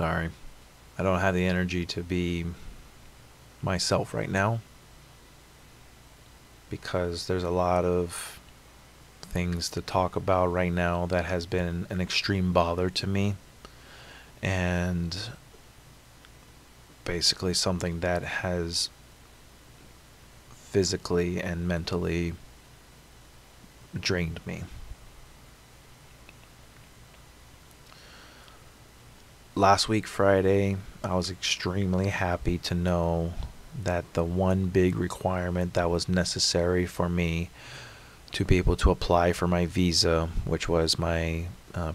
Sorry. I don't have the energy to be myself right now because there's a lot of things to talk about right now that has been an extreme bother to me, and basically something that has physically and mentally drained me. Last week, Friday, I was extremely happy to know that the one big requirement that was necessary for me to be able to apply for my visa, which was my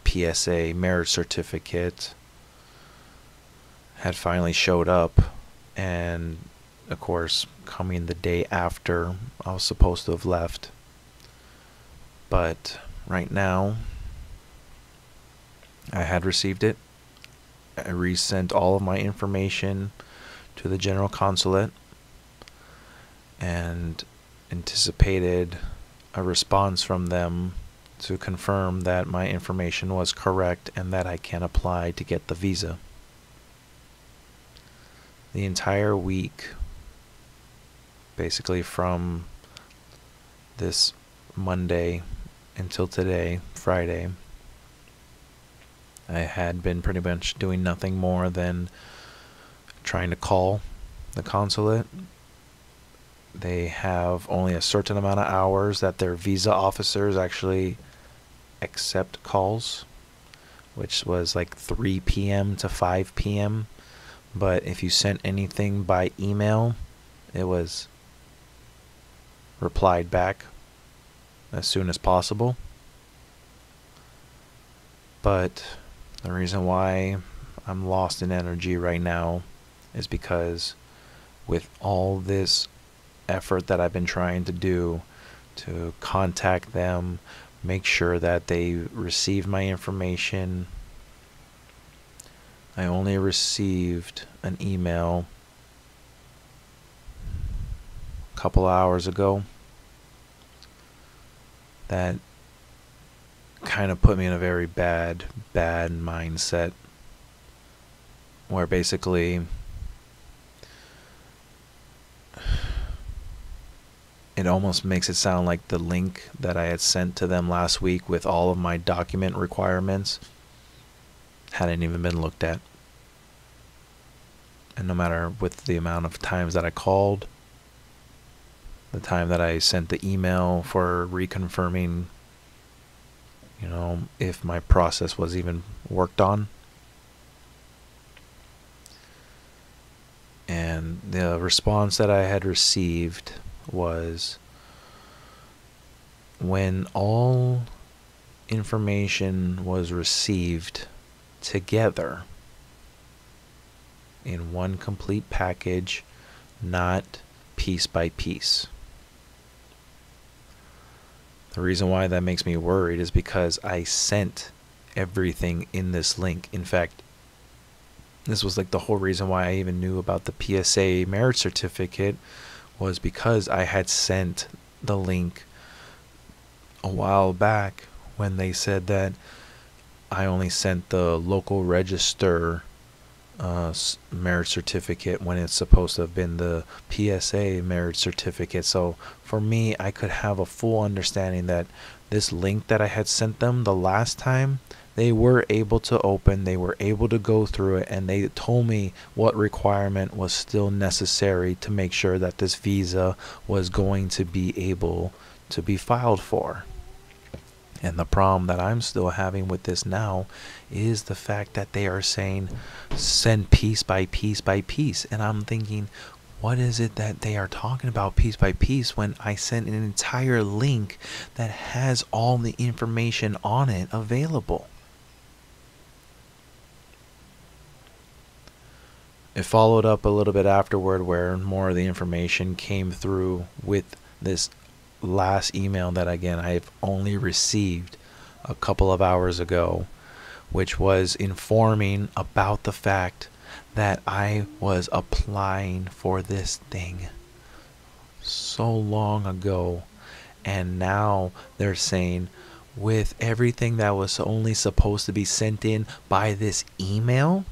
PSA marriage certificate, had finally showed up. And of course, coming the day after I was supposed to have left. But right now, I had received it. I resent all of my information to the general consulate and anticipated a response from them to confirm that my information was correct and that I can apply to get the visa. The entire week, basically from this Monday until today, Friday, I had been pretty much doing nothing more than trying to call the consulate. They have only a certain amount of hours that their visa officers actually accept calls, which was like 3 p.m. to 5 p.m. But if you sent anything by email, it was replied back as soon as possible. But the reason why I'm lost in energy right now is because with all this effort that I've been trying to do to contact them, make sure that they receive my information, I only received an email a couple hours ago that kind of put me in a very bad mindset, where basically it almost makes it sound like the link that I had sent to them last week with all of my document requirements hadn't even been looked at. And no matter with the amount of times that I called, the time that I sent the email for reconfirming, if my process was even worked on. And the response that I had received was, when all information was received together in one complete package, not piece by piece. The reason why that makes me worried is because I sent everything in this link. In fact, this was like the whole reason why I even knew about the PSA marriage certificate, was because I had sent the link a while back when they said that I only sent the local register marriage certificate when it's supposed to have been the PSA marriage certificate. So for me, I could have a full understanding that this link that I had sent them the last time, they were able to open, they were able to go through it, and they told me what requirement was still necessary to make sure that this visa was going to be able to be filed for. And the problem that I'm still having with this now is the fact that they are saying send piece by piece by piece. And I'm thinking, what is it that they are talking about piece by piece when I sent an entire link that has all the information on it available? It followed up a little bit afterward where more of the information came through with this last email that, again, I've only received a couple of hours ago, which was informing about the fact that I was applying for this thing so long ago, and now they're saying with everything that was only supposed to be sent in by this email,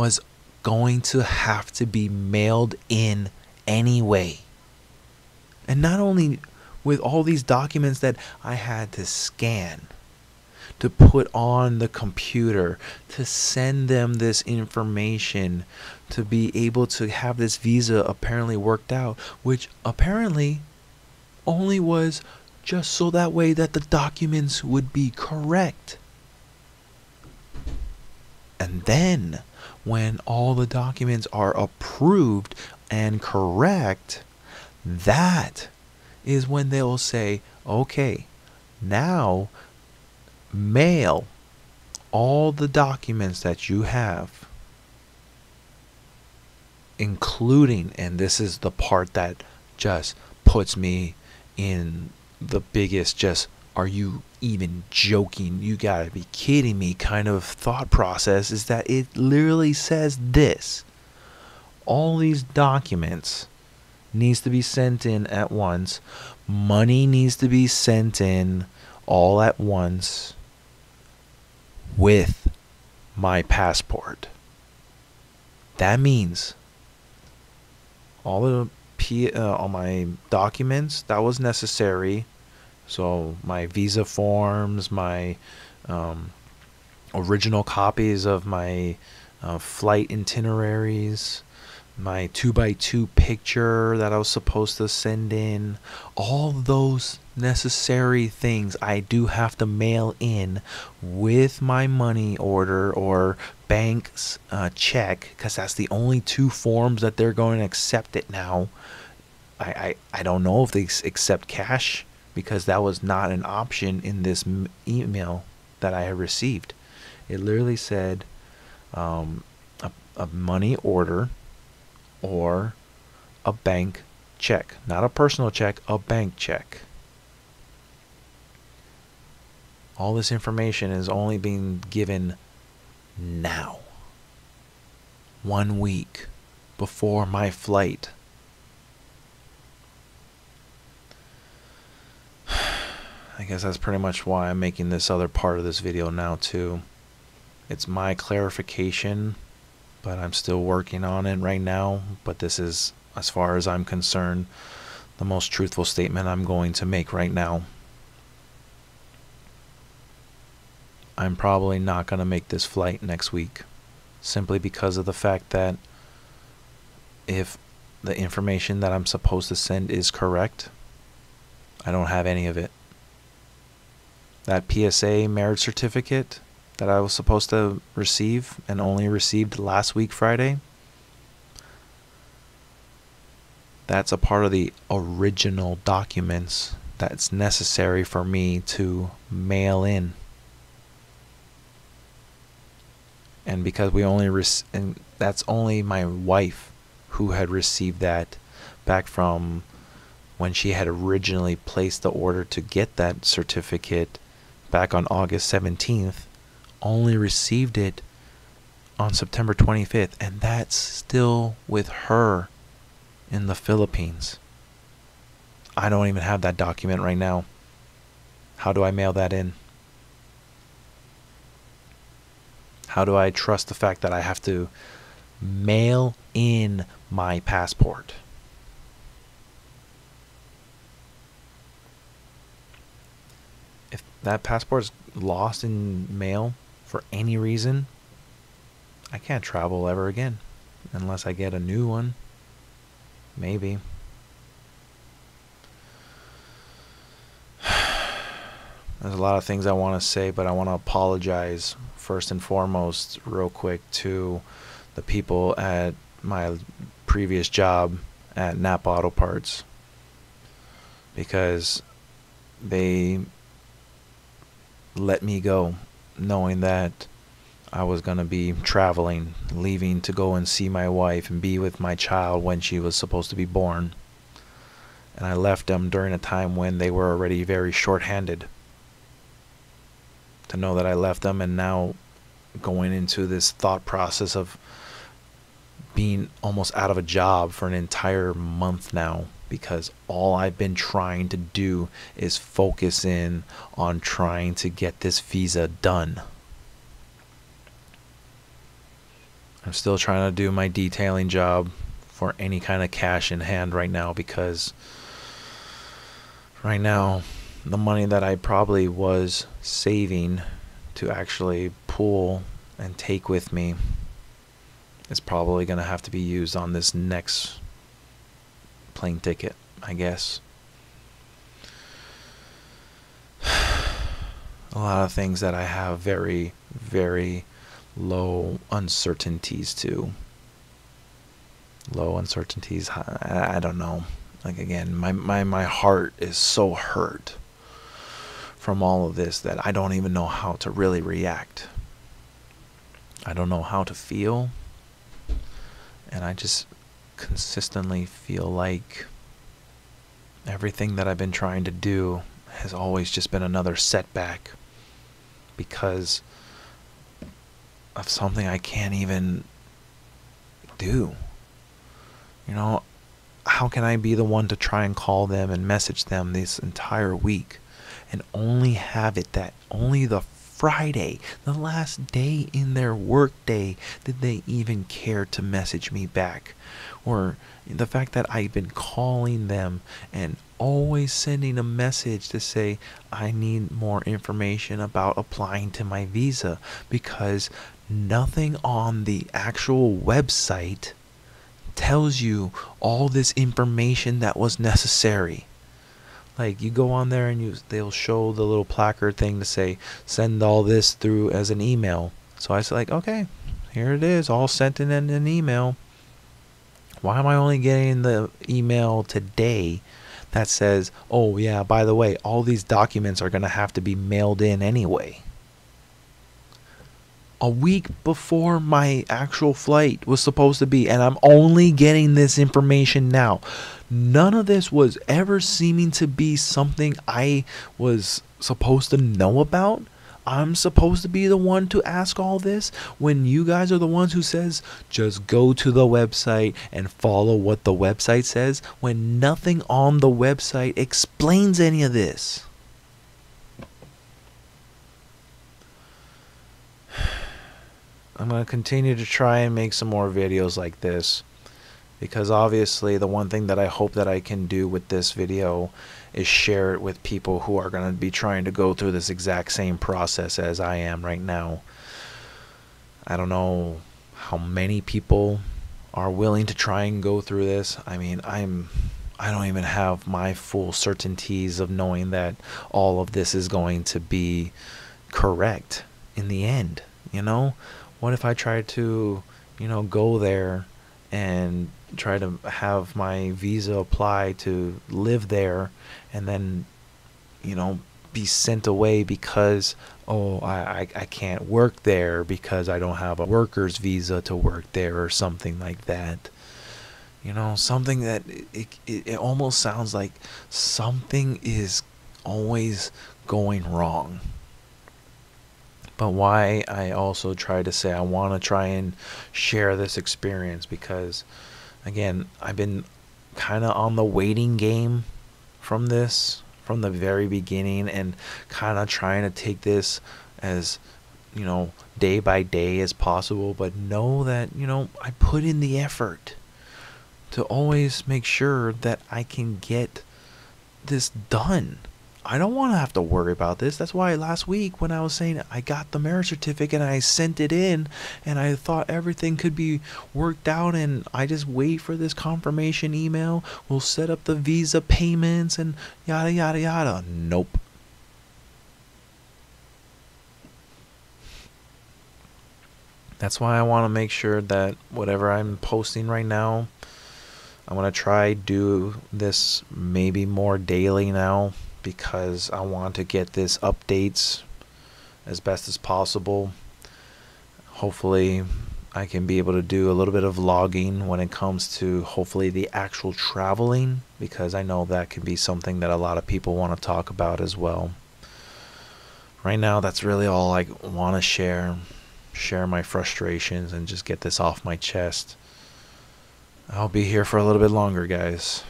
was going to have to be mailed in anyway. And not only with all these documents that I had to scan, to put on the computer, to send them this information, to be able to have this visa apparently worked out, which apparently only was just so that way that the documents would be correct. And then when all the documents are approved and correct, that is when they'll say, okay, now mail all the documents that you have, including, and this is the part that just puts me in the biggest just, are you even joking? You gotta be kidding me kind of thought process, is that it literally says this: all these documents needs to be sent in at once. Money needs to be sent in all at once with my passport. That means all my documents that was necessary. So my visa forms, my original copies of my flight itineraries, my 2x2 picture that I was supposed to send in, all those necessary things I do have to mail in with my money order or bank's check, because that's the only two forms that they're going to accept it now. I don't know if they accept cash, because that was not an option in this email that I had received. It literally said a money order or a bank check. Not a personal check, a bank check. All this information is only being given now, 1 week before my flight. I guess that's pretty much why I'm making this other part of this video now too. It's my clarification, but I'm still working on it right now. But this is, as far as I'm concerned, the most truthful statement I'm going to make right now. I'm probably not going to make this flight next week, simply because of the fact that if the information that I'm supposed to send is correct, I don't have any of it. That PSA marriage certificate that I was supposed to receive and only received last week Friday, that's a part of the original documents that's necessary for me to mail in. And because we only and that's only my wife who had received that back from when she had originally placed the order to get that certificate back on August 17th, only received it on September 25th, and that's still with her in the Philippines. I don't even have that document right now. How do I mail that in? How do I trust the fact that I have to mail in my passport? If that passport is lost in mail for any reason, I can't travel ever again unless I get a new one. Maybe. There's a lot of things I want to say, but I want to apologize first and foremost real quick to the people at my previous job at Napa Auto Parts, because they let me go knowing that I was going to be traveling, leaving to go and see my wife and be with my child when she was supposed to be born. And I left them during a time when they were already very short-handed. To know that I left them, and now going into this thought process of being almost out of a job for an entire month now, because all I've been trying to do is focus in on trying to get this visa done. I'm still trying to do my detailing job for any kind of cash in hand right now, because right now the money that I probably was saving to actually pull and take with me is probably going to have to be used on this next plane ticket, I guess. A lot of things that I have very, very low uncertainties to. Low uncertainties, I don't know. Like, again, my heart is so hurt from all of this that I don't even know how to really react. I don't know how to feel. And I just consistently feel like everything that I've been trying to do has always just been another setback because of something I can't even do. You know, how can I be the one to try and call them and message them this entire week and only have it that only the Friday, the last day in their work day, did they even care to message me back? Or the fact that I've been calling them and always sending a message to say I need more information about applying to my visa, because nothing on the actual website tells you all this information that was necessary. Like, you go on there and they'll show the little placard thing to say send all this through as an email. So I was like, okay, here it is, all sent in an email. Why am I only getting the email today that says, oh yeah, by the way, all these documents are going to have to be mailed in anyway? A week before my actual flight was supposed to be, and I'm only getting this information now. None of this was ever seeming to be something I was supposed to know about. I'm supposed to be the one to ask all this when you guys are the ones who says just go to the website and follow what the website says, when nothing on the website explains any of this. I'm going to continue to try and make some more videos like this, because obviously the one thing that I hope that I can do with this video is share it with people who are going to be trying to go through this exact same process as I am right now. I don't know how many people are willing to try and go through this. I mean, I don't even have my full certainties of knowing that all of this is going to be correct in the end, you know? What if I try to, go there and try to have my visa apply to live there, and then, be sent away because, oh, I can't work there because I don't have a worker's visa to work there, or something like that. Something that it almost sounds like something is always going wrong. But why I also try to say I want to try and share this experience, because, again, I've been kind of on the waiting game from this, from the very beginning, and kind of trying to take this as, day by day as possible, but know that, I put in the effort to always make sure that I can get this done. I don't want to have to worry about this. That's why last week when I was saying I got the marriage certificate and I sent it in and I thought everything could be worked out, and I just wait for this confirmation email, we'll set up the visa payments and yada yada yada. Nope. That's why I want to make sure that whatever I'm posting right now, I'm going to try do this maybe more daily now, because I want to get this updates as best as possible. Hopefully I can be able to do a little bit of vlogging when it comes to hopefully the actual traveling, because I know that can be something that a lot of people want to talk about as well. Right now, that's really all I want to share my frustrations and just get this off my chest. I'll be here for a little bit longer, guys.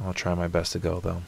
I'll try my best to go though.